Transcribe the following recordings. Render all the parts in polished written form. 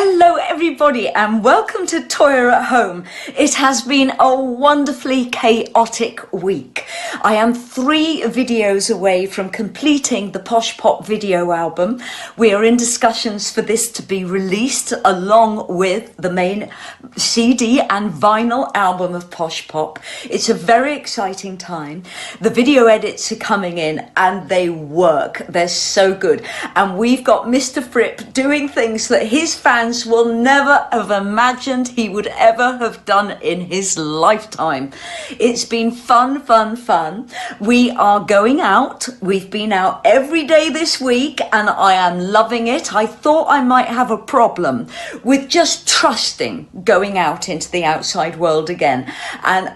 Hello everybody and welcome to Toyah at Home. It has been a wonderfully chaotic week. I am 3 videos away from completing the Posh Pop video album. We are in discussions for this to be released along with the main CD and vinyl album of Posh Pop. It's a very exciting time. The video edits are coming in and they work. They're so good. And we've got Mr. Fripp doing things that his fans will never have imagined he would ever have done in his lifetime. It's been fun. We are going out. We've been out every day this week and I am loving it. I thought I might have a problem with just trusting going out into the outside world again. And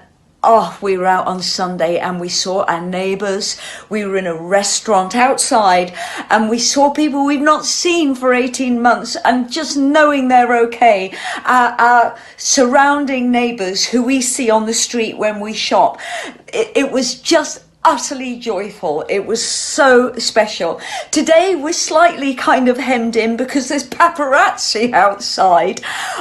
we were out on Sunday and we saw our neighbours. We were in a restaurant outside and we saw people we've not seen for 18 months, and just knowing they're okay. Our surrounding neighbours who we see on the street when we shop. It was just utterly joyful. It was so special. Today we're slightly kind of hemmed in because there's paparazzi outside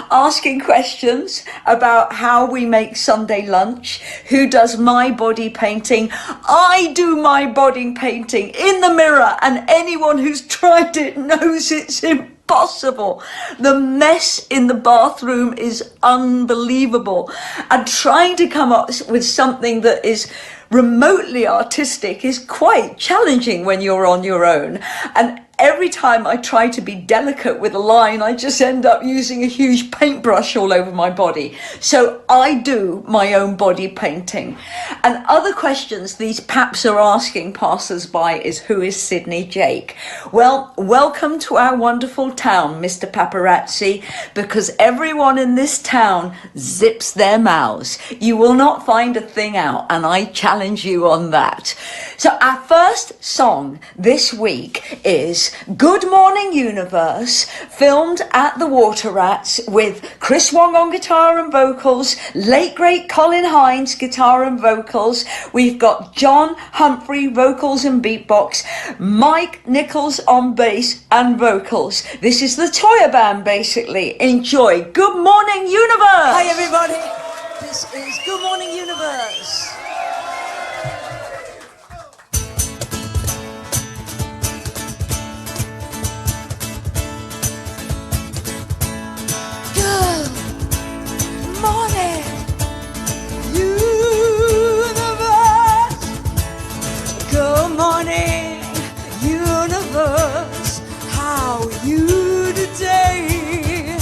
asking questions about how we make Sunday lunch, who does my body painting. I do my body painting in the mirror, and anyone who's tried it knows it's impossible. The mess in the bathroom is unbelievable, and trying to come up with something that is remotely artistic is quite challenging when you're on your own. And every time I try to be delicate with a line, I just end up using a huge paintbrush all over my body. So I do my own body painting. And other questions these paps are asking passers-by is, who is Sydney Jake? Well, welcome to our wonderful town, Mr. Paparazzi, because everyone in this town zips their mouths. You will not find a thing out, and I challenge you on that. So our first song this week is Good Morning Universe, filmed at the Water Rats with Chris Wong on guitar and vocals, late great Colin Hines guitar and vocals. We've got John Humphrey vocals and beatbox, Mike Nichols on bass and vocals. This is the Toyah band basically. Enjoy Good Morning Universe. Hi everybody, this is Good Morning Universe. Morning, universe, how are you today?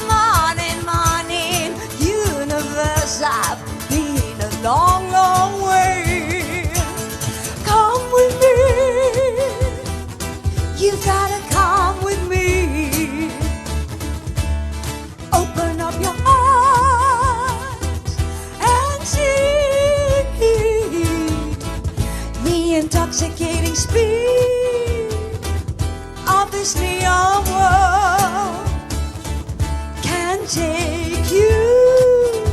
Morning, universe, I've been a long way. Come with me, you gotta come with me. Open up your eyes and see the intoxicating speed of this neon world can take you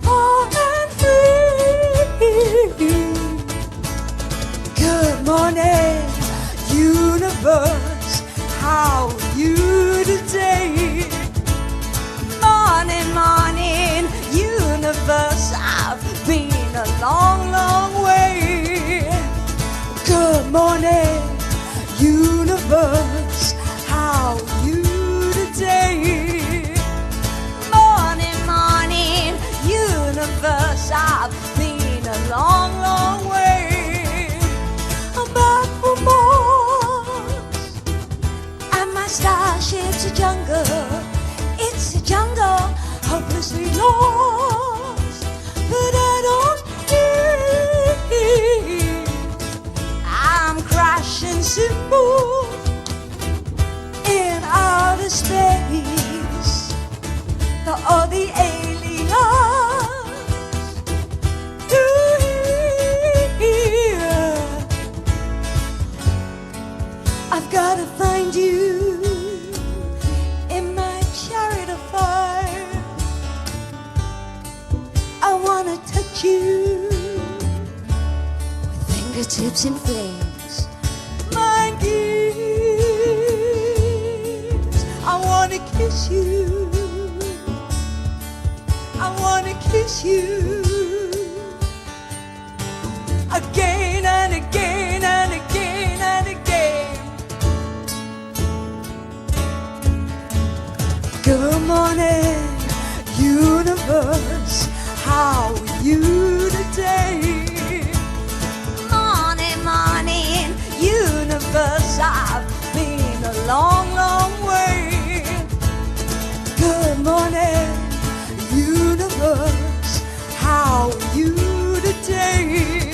far and free. Good morning, universe, how are you today? Morning, universe, I've been a long way. Good morning, universe, how are you today? Morning, universe, I've been a long way. I'm back from Mars, and my starship's a jungle. It's a jungle, hopelessly lost, but I don't need. I'm crashing simple in outer space. All the aliens do here. I've gotta find you in my chariot of fire. I wanna touch you with fingertips in flames. My gifts, I wanna kiss you. I wanna kiss you again and again and again and again. Good morning, universe, how are you today? Morning, morning, universe, I've been a long, long way. Good morning, universe, how are you today?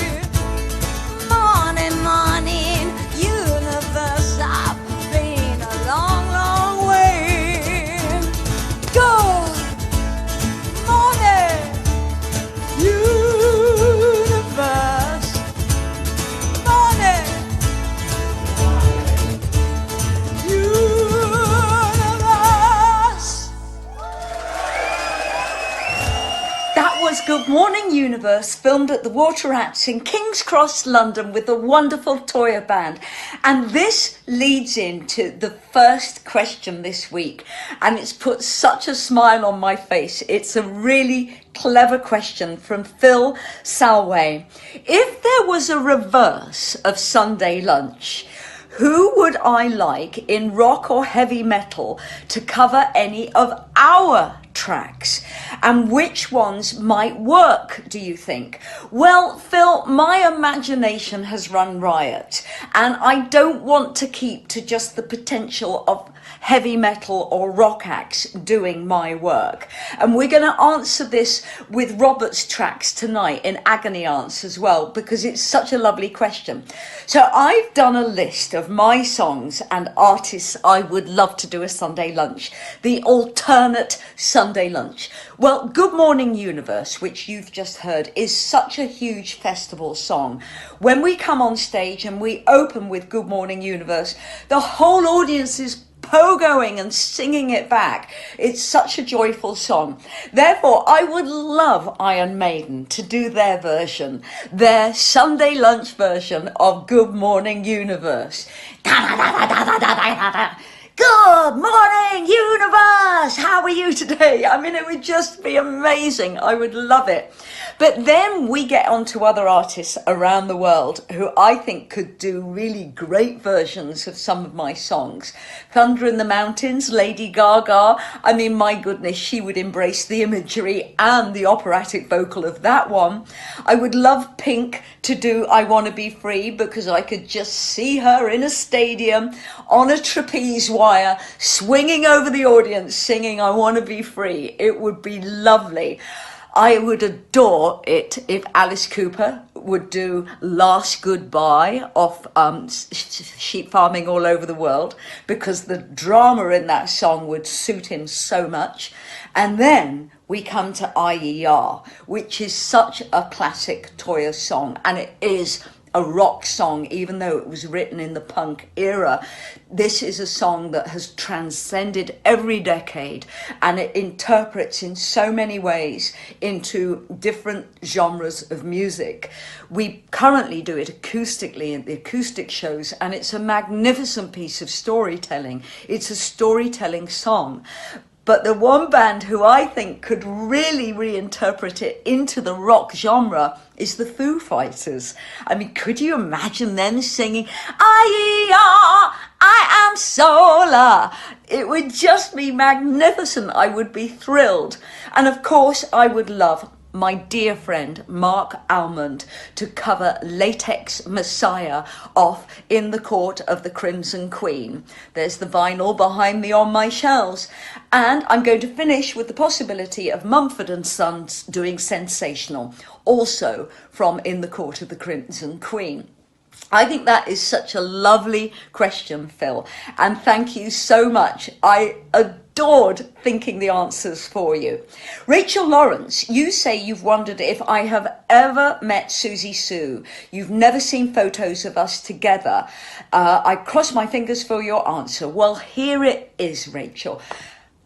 Morning, morning, universe, I've been a long, long way. Good morning, universe. Morning, universe. That was Good Morning Universe, filmed at the Water Rats in King's Cross, London, with the wonderful Toyah Band. And this leads into the first question this week, and it's put such a smile on my face. It's a really clever question from Phil Salway. If there was a reverse of Sunday Lunch, who would I like in rock or heavy metal to cover any of our tracks? And which ones might work, do you think? Well, Phil, my imagination has run riot, and I don't want to keep to just the potential of heavy metal or rock acts doing my work. And we're going to answer this with Robert's tracks tonight in Agony Aunts as well, because it's such a lovely question. So I've done a list of my songs and artists I would love to do a Sunday Lunch, the alternate Sunday Lunch. Well, Good Morning Universe, which you've just heard, is such a huge festival song. When we come on stage and we open with Good Morning Universe, the whole audience is pogoing and singing it back. It's such a joyful song. Therefore, I would love Iron Maiden to do their version, their Sunday Lunch version of Good Morning Universe. Good morning, universe! How are you today? I mean, it would just be amazing. I would love it. But then we get on to other artists around the world who I think could do really great versions of some of my songs. Thunder in the Mountains, Lady Gaga. I mean, my goodness, she would embrace the imagery and the operatic vocal of that one. I would love Pink to do I Want to Be Free, because I could just see her in a stadium on a trapeze wire, swinging over the audience, singing I Want to Be Free. It would be lovely. I would adore it if Alice Cooper would do Last Goodbye off sheep farming all over the world, because the drama in that song would suit him so much. And then we come to IER, which is such a classic Toyah song, and it is a rock song, even though it was written in the punk era. This is a song that has transcended every decade, and it interprets in so many ways into different genres of music. We currently do it acoustically at the acoustic shows, and it's a magnificent piece of storytelling. It's a storytelling song. But the one band who I think could really reinterpret it into the rock genre is the Foo Fighters. I mean, could you imagine them singing, I am solar? It would just be magnificent. I would be thrilled. And of course, I would love my dear friend Mark Almond to cover Latex Messiah off In the Court of the Crimson Queen. There's the vinyl behind me on my shelves. And I'm going to finish with the possibility of Mumford and Sons doing Sensational, also from In the Court of the Crimson Queen. I think that is such a lovely question, Phil, and thank you so much. I adored thinking the answers for you. Rachel Lawrence, you say you've wondered if I have ever met Susie Sue. You've never seen photos of us together. I cross my fingers for your answer. Well, here it is, Rachel.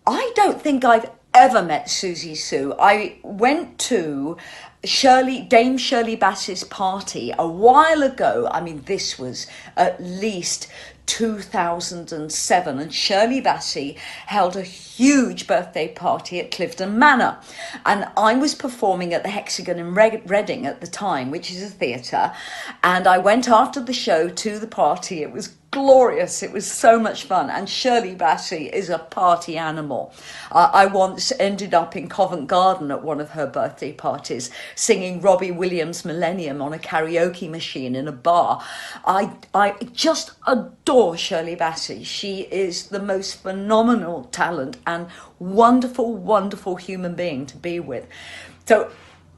I don't think I've ever met Susie Sue. I went to Dame Shirley Bassey's party a while ago. I mean, this was at least 2007, and Shirley Bassey held a huge birthday party at Clifton Manor, and I was performing at the Hexagon in Reading at the time, which is a theatre, and I went after the show to the party. It was glorious. It was so much fun, and Shirley Bassey is a party animal. I once ended up in Covent Garden at one of her birthday parties singing Robbie Williams' Millennium on a karaoke machine in a bar. I just adore Shirley Bassey. She is the most phenomenal talent and wonderful human being to be with. So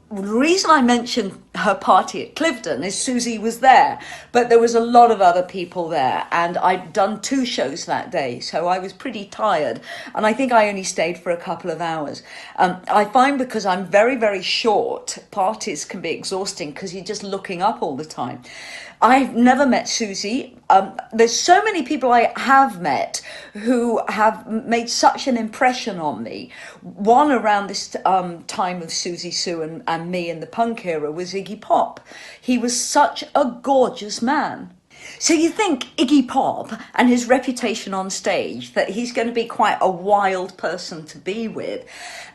the reason I mentioned her party at Clifton is Susie was there, but there was a lot of other people there, and I'd done 2 shows that day, so I was pretty tired, and I think I only stayed for a couple of hours. I find because I'm very short, parties can be exhausting because you're just looking up all the time. I've never met Susie. There's so many people I have met who have made such an impression on me. One around this time of Susie Sue and me in the punk era was Iggy Pop. He was such a gorgeous man. So you think Iggy Pop and his reputation on stage, that he's going to be quite a wild person to be with.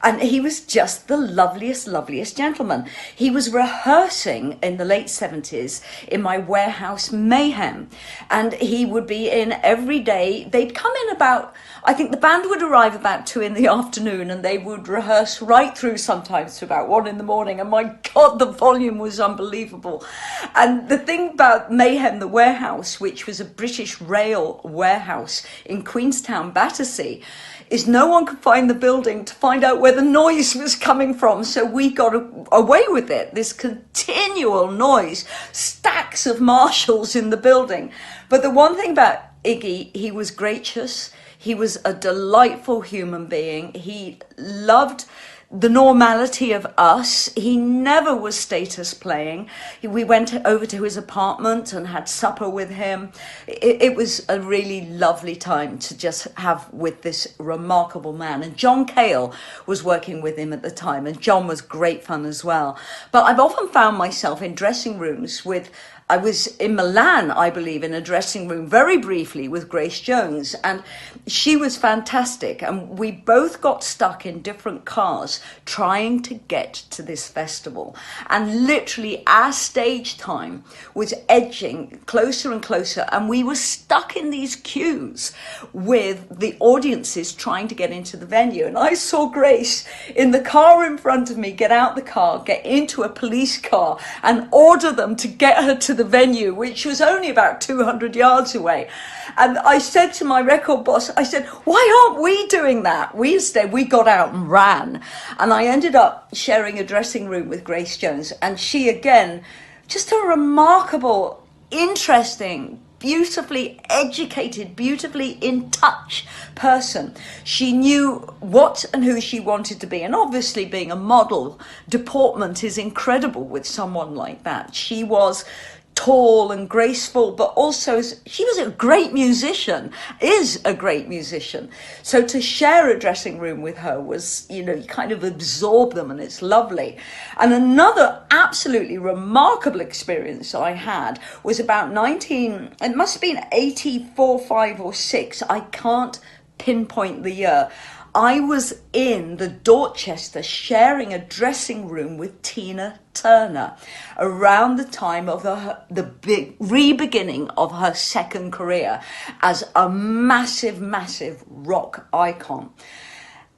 And he was just the loveliest gentleman. He was rehearsing in the late 70s in my warehouse Mayhem. And he would be in every day. They'd come in about, I think the band would arrive about 2 in the afternoon, and they would rehearse right through sometimes to about 1 in the morning. And my God, the volume was unbelievable. And the thing about Mayhem, the warehouse, which was a British rail warehouse in Queenstown, Battersea, is no one could find the building to find out where the noise was coming from. So we got away with it, this continual noise, stacks of marshals in the building. But the one thing about Iggy, he was gracious. He was a delightful human being. He loved the normality of us. He never was status playing. We went over to his apartment and had supper with him. It was a really lovely time to just have with this remarkable man. And John Cale was working with him at the time, and John was great fun as well. But I've often found myself in dressing rooms with, I was in Milan, I believe, in a dressing room very briefly with Grace Jones, and she was fantastic. And we both got stuck in different cars trying to get to this festival. And literally our stage time was edging closer and closer, and we were stuck in these queues with the audiences trying to get into the venue. And I saw Grace in the car in front of me get out the car, get into a police car, and order them to get her to the venue, which was only about 200 yards away. And I said to my record boss, I said, why aren't we doing that? We got out and ran. And I ended up sharing a dressing room with Grace Jones. And she, again, just a remarkable, interesting, beautifully educated, beautifully in touch person. She knew what and who she wanted to be. And obviously, being a model, deportment is incredible with someone like that. She was tall and graceful, but also she was a great musician, is a great musician. So to share a dressing room with her was, you kind of absorb them, and it's lovely. And another absolutely remarkable experience I had was about it must have been 84, 5 or 6. I can't pinpoint the year. I was in the Dorchester sharing a dressing room with Tina Turner around the time of the big re-beginning of her second career as a massive rock icon.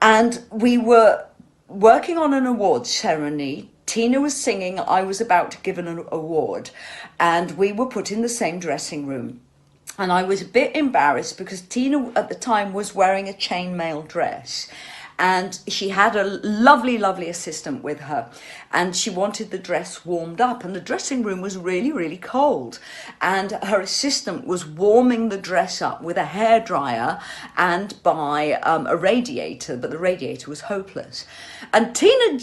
And we were working on an awards ceremony. Tina was singing, I was about to give an award, and we were put in the same dressing room. And I was a bit embarrassed because Tina at the time was wearing a chainmail dress, and she had a lovely assistant with her, and she wanted the dress warmed up, and the dressing room was really cold, and her assistant was warming the dress up with a hairdryer and by a radiator, but the radiator was hopeless. And Tina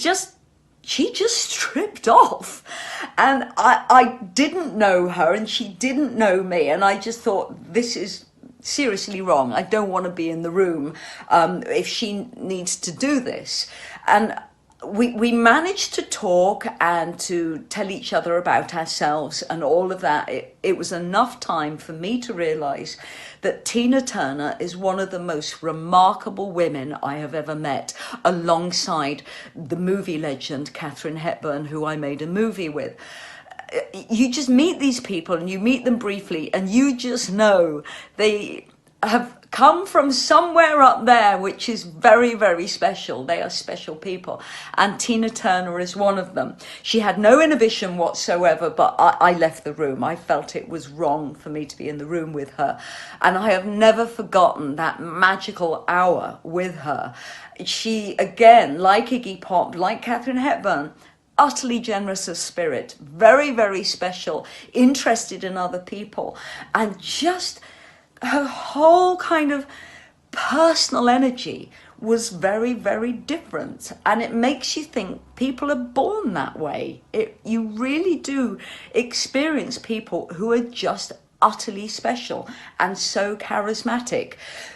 she just stripped off, and I didn't know her and she didn't know me, and I just thought, this is seriously wrong. I don't want to be in the room if she needs to do this. And we managed to talk and to tell each other about ourselves and all of that. It was enough time for me to realize that Tina Turner is one of the most remarkable women I have ever met, alongside the movie legend Katharine Hepburn, who I made a movie with. You just meet these people and you meet them briefly and you just know they have come from somewhere up there, which is very, very special. They are special people. And Tina Turner is one of them. She had no inhibition whatsoever, but I left the room. I felt it was wrong for me to be in the room with her. And I have never forgotten that magical hour with her. She, again, like Iggy Pop, like Katharine Hepburn, utterly generous of spirit, very, very special, interested in other people, and just her whole kind of personal energy was very, very different. And it makes you think people are born that way. You really do experience people who are just utterly special and so charismatic.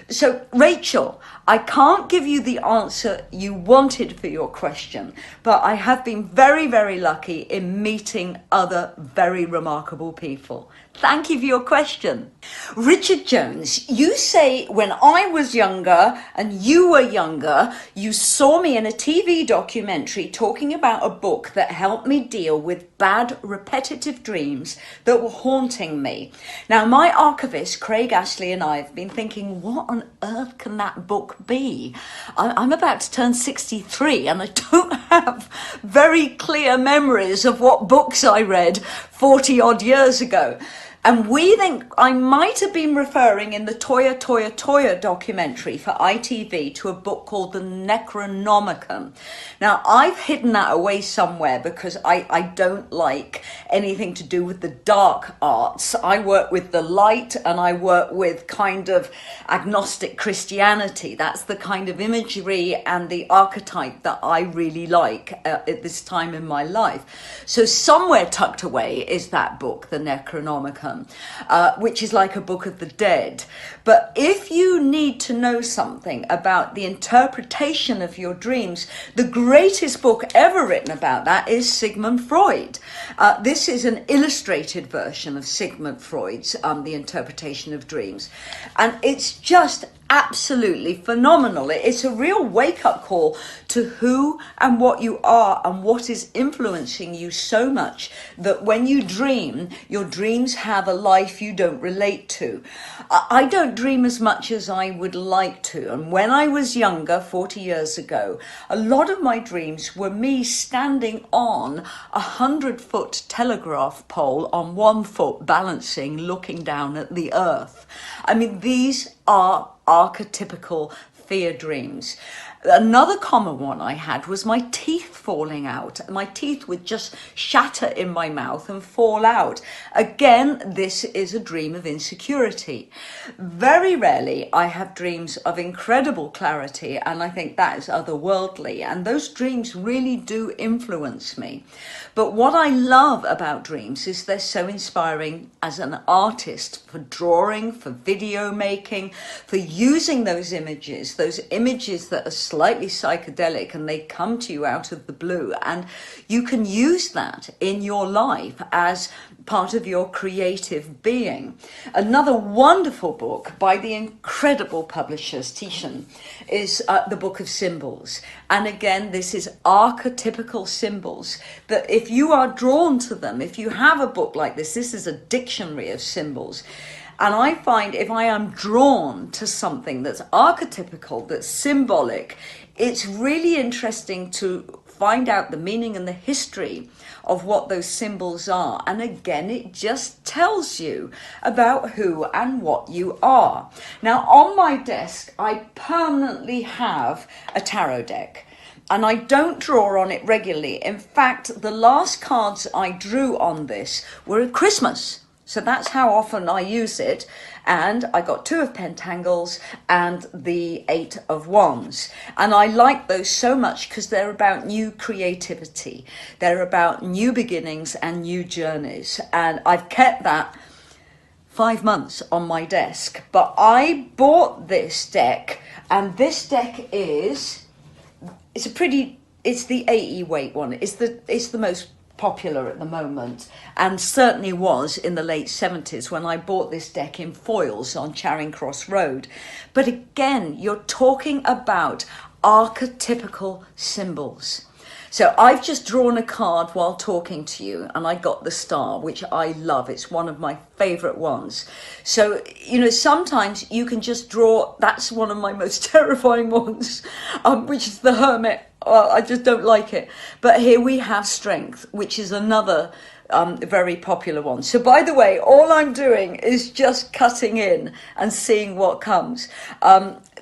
So, Rachel, I can't give you the answer you wanted for your question, but I have been very, very lucky in meeting other very remarkable people. Thank you for your question. Richard Jones, you say when I was younger and you were younger, you saw me in a TV documentary talking about a book that helped me deal with bad, repetitive dreams that were haunting me. Now, my archivist, Craig Ashley, and I have been thinking, what on earth can that book be? I'm about to turn 63 and I don't have very clear memories of what books I read 40 odd years ago. And we think I might have been referring in the Toyah documentary for ITV to a book called the Necronomicon. Now, I've hidden that away somewhere because I don't like anything to do with the dark arts. I work with the light and I work with kind of agnostic Christianity. That's the kind of imagery and the archetype that I really like at this time in my life. So somewhere tucked away is that book, the Necronomicon. Which is like a book of the dead. But if you need to know something about the interpretation of your dreams, the greatest book ever written about that is Sigmund Freud. This is an illustrated version of Sigmund Freud's The Interpretation of Dreams. And it's just absolutely phenomenal. It's a real wake-up call to who and what you are and what is influencing you so much that when you dream, your dreams have a life you don't relate to. I don't dream as much as I would like to, and when I was younger, 40 years ago, a lot of my dreams were me standing on a 100-foot telegraph pole on one foot, balancing, looking down at the earth. I mean, these are archetypical fear dreams. Another common one I had was my teeth falling out. My teeth would just shatter in my mouth and fall out. Again, this is a dream of insecurity. Very rarely I have dreams of incredible clarity, and I think that is otherworldly, and those dreams really do influence me. But what I love about dreams is they're so inspiring as an artist, for drawing, for video making, for using those images that are slightly psychedelic and they come to you out of the blue, and you can use that in your life as part of your creative being. Another wonderful book by the incredible publishers Titian is the Book of Symbols. And again, this is archetypical symbols that if you are drawn to them, if you have a book like this is a dictionary of symbols. And I find if I am drawn to something that's archetypical, that's symbolic, it's really interesting to find out the meaning and the history of what those symbols are. And again, it just tells you about who and what you are. Now, on my desk, I permanently have a tarot deck. And I don't draw on it regularly. In fact, the last cards I drew on this were at Christmas. So that's how often I use it. And I got 2 of Pentangles and the 8 of Wands. And I like those so much because they're about new creativity. They're about new beginnings and new journeys. And I've kept that 5 months on my desk. But I bought this deck, and this deck it's a pretty It's the 80 weight one. It's the most popular at the moment, and certainly was in the late 70s when I bought this deck in foils on Charing Cross Road. But again, you're talking about archetypical symbols. So I've just drawn a card while talking to you, and I got the star, which I love. It's one of my favorite ones. So, you know, sometimes you can just draw, that's one of my most terrifying ones, which is the Hermit. I just don't like it. But here we have Strength, which is another very popular one. So by the way, all I'm doing is just cutting in and seeing what comes.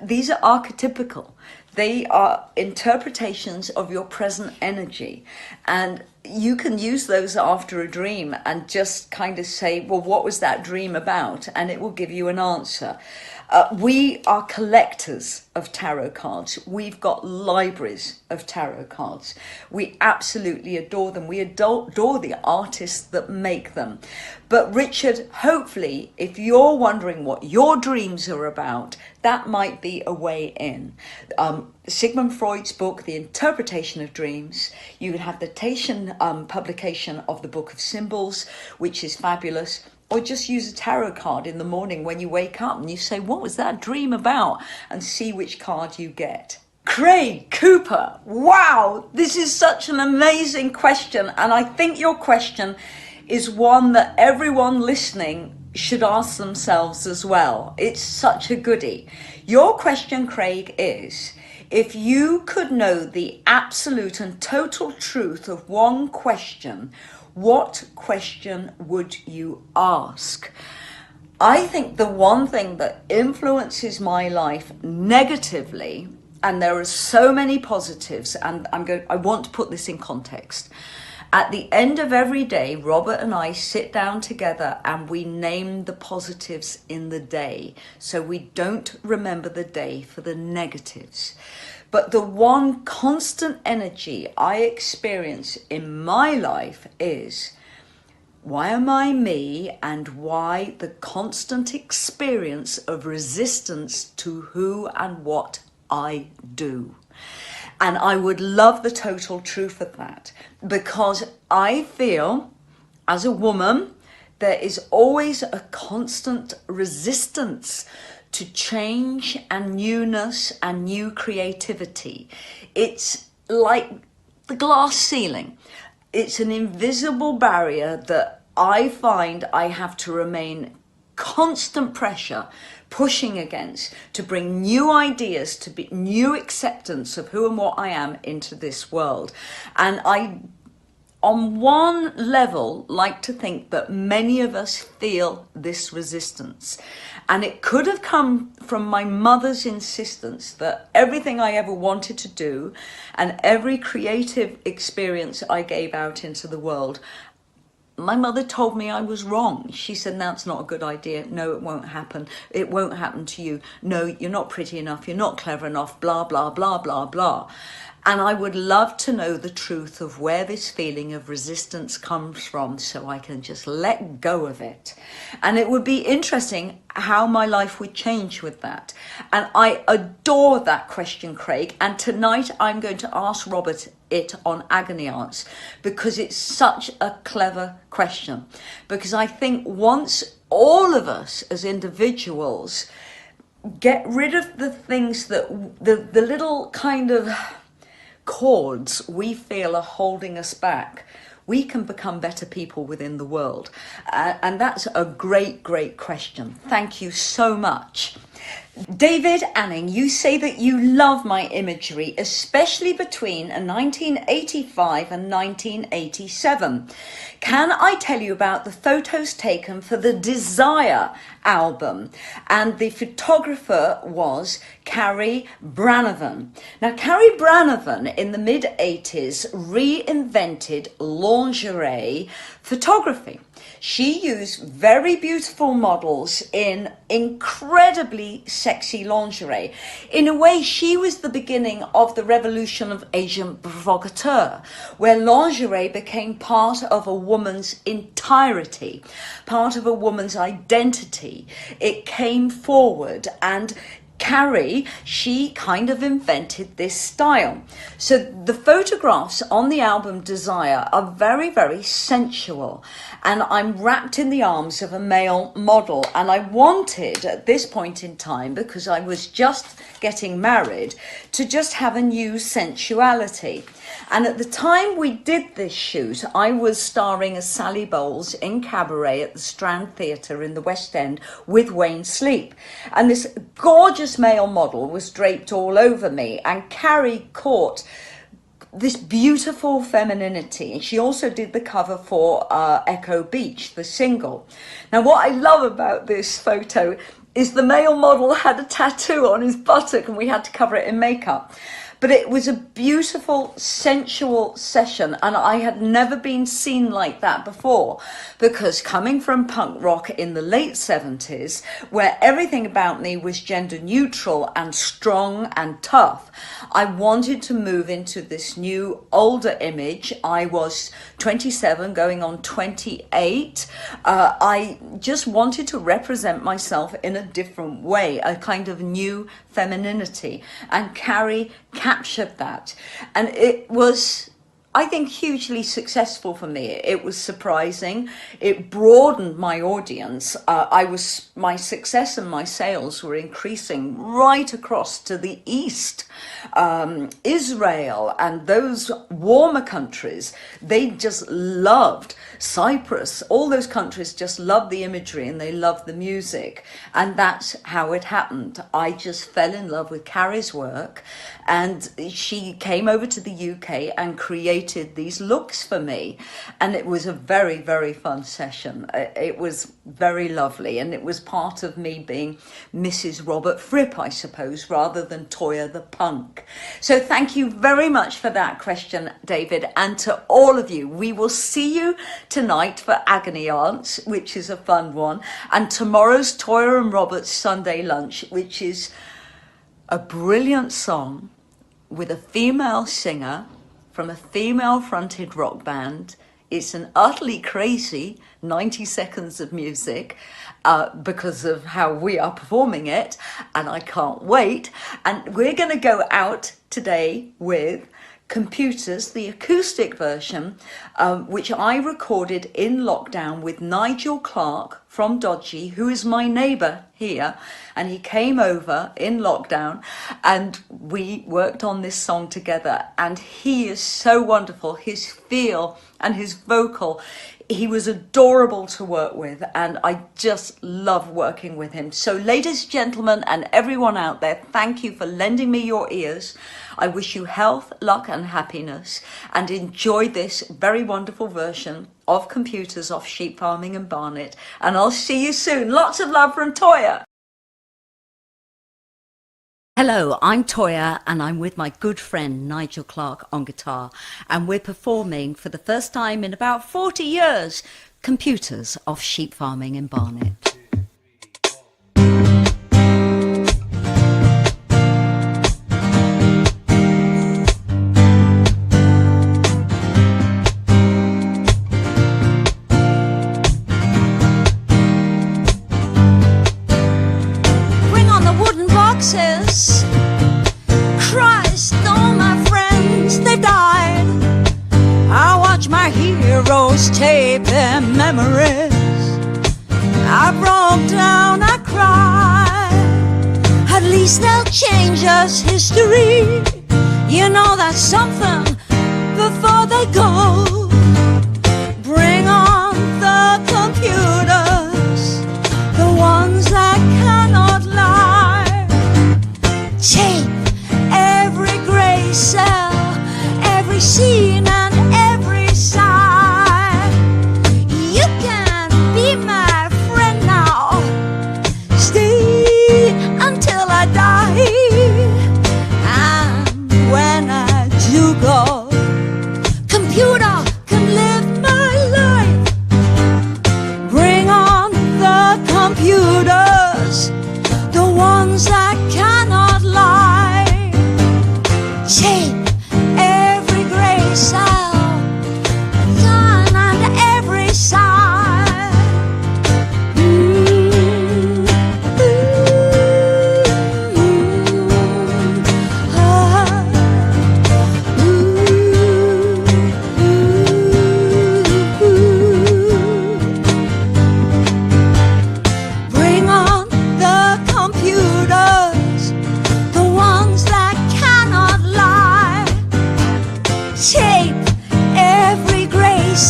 These are archetypical. They are interpretations of your present energy, and you can use those after a dream and just kind of say, well, what was that dream about? And it will give you an answer. We are collectors of tarot cards. We've got libraries of tarot cards. We absolutely adore them. We adore the artists that make them. But Richard, hopefully, if you're wondering what your dreams are about, that might be a way in. Sigmund Freud's book, The Interpretation of Dreams. You would have the Taitian publication of the Book of Symbols, which is fabulous. Or just use a tarot card in the morning when you wake up and you say, what was that dream about? And see which card you get. Craig Cooper, wow, this is such an amazing question. And I think your question is one that everyone listening should ask themselves as well. It's such a goodie. Your question, Craig, is, if you could know the absolute and total truth of one question, what question would you ask? I think the one thing that influences my life negatively, and there are so many positives, and I want to put this in context. At the end of every day, Robert and I sit down together and we name the positives in the day. So we don't remember the day for the negatives. But the one constant energy I experience in my life is, why am I me, and why the constant experience of resistance to who and what I do. And I would love the total truth of that, because I feel as a woman, there is always a constant resistance to change and newness and new creativity. It's like the glass ceiling. It's an invisible barrier that I find I have to remain constant pressure pushing against to bring new ideas, to be new acceptance of who and what I am into this world. And I, on one level, like to think that many of us feel this resistance. And it could have come from my mother's insistence that everything I ever wanted to do and every creative experience I gave out into the world, my mother told me I was wrong. She said, that's not a good idea. No, it won't happen. It won't happen to you. No, you're not pretty enough. You're not clever enough, blah, blah, blah, blah, blah. And I would love to know the truth of where this feeling of resistance comes from so I can just let go of it. And it would be interesting how my life would change with that. And I adore that question, Craig. And tonight I'm going to ask Robert it on Agony Arts, because it's such a clever question. Because I think once all of us as individuals get rid of the things that, the little kind of cords we feel are holding us back, we can become better people within the world. And that's a great, great question. Thank you so much. David Anning, you say that you love my imagery, especially between 1985 and 1987. Can I tell you about the photos taken for the Desire album? And the photographer was Carrie Branavan. Now, Carrie Branavan in the mid-80s reinvented lingerie photography. She used very beautiful models in incredibly sexy lingerie. In a way, she was the beginning of the revolution of Asian provocateur, where lingerie became part of a woman's entirety, part of a woman's identity. It came forward, and Carrie, she kind of invented this style. So the photographs on the album Desire are very, very sensual, and I'm wrapped in the arms of a male model, and I wanted at this point in time, because I was just getting married, to just have a new sensuality. And at the time we did this shoot, I was starring as Sally Bowles in Cabaret at the Strand Theatre in the West End with Wayne Sleep. And this gorgeous male model was draped all over me, and Carrie caught this beautiful femininity. She also did the cover for Echo Beach, the single. Now, what I love about this photo is the male model had a tattoo on his buttock and we had to cover it in makeup. But it was a beautiful, sensual session, and I had never been seen like that before, because coming from punk rock in the late 70s, where everything about me was gender neutral and strong and tough, I wanted to move into this new older image. I was 27 going on 28. I just wanted to represent myself in a different way, a kind of new femininity, and Carrie captured that, and it was, I think, hugely successful for me. It was surprising. It broadened my audience. My success and my sales were increasing right across to the East, Israel, and those warmer countries. They just loved Cyprus. All those countries just loved the imagery and they loved the music. And that's how it happened. I just fell in love with Carrie's work, and she came over to the UK and created these looks for me. And it was a very, very fun session. It was very lovely. And it was part of me being Mrs. Robert Fripp, I suppose, rather than Toyah the Punk. So thank you very much for that question, David. And to all of you, we will see you tonight for Agony Aunts, which is a fun one. And tomorrow's Toyah and Robert's Sunday Lunch, which is a brilliant song with a female singer from a female-fronted rock band. It's an utterly crazy 90 seconds of music because of how we are performing it, and I can't wait. And we're going to go out today with Computers, the acoustic version, which I recorded in lockdown with Nigel Clark from Dodgy, who is my neighbour here, and he came over in lockdown and we worked on this song together, and he is so wonderful. His feel and his vocal, he was adorable to work with, and I just love working with him. So ladies, gentlemen, and everyone out there, thank you for lending me your ears. I wish you health, luck and happiness, and enjoy this very wonderful version of Computers off Sheep Farming in Barnet, and I'll see you soon. Lots of love from Toyah. Hello, I'm Toyah, and I'm with my good friend Nigel Clark on guitar, and we're performing for the first time in about 40 years, Computers off Sheep Farming in Barnet. Christ, all my friends, they died. I watch my heroes tape their memories. I broke down, I cried. At least they'll change us history. You know that's something before they go. Bring on the computers, the ones that cannot lie. Tape every gray cell, every scene and every side. You can be my friend now. Stay until I die. And when I do go, computer,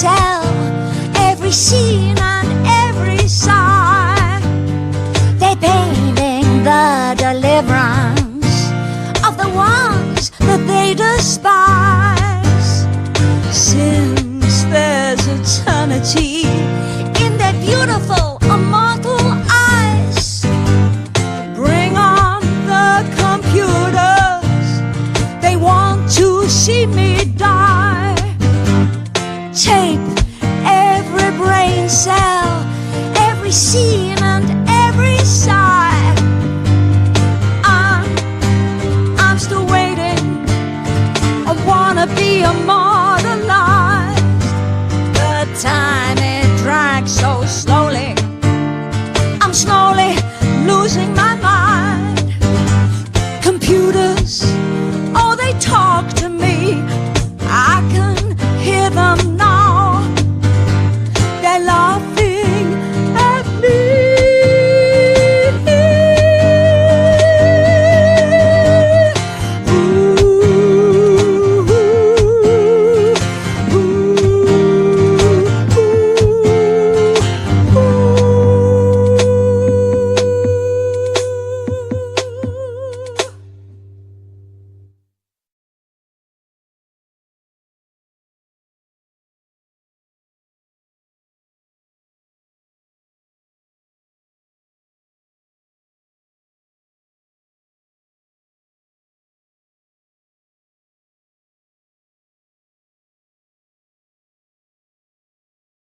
sell every scene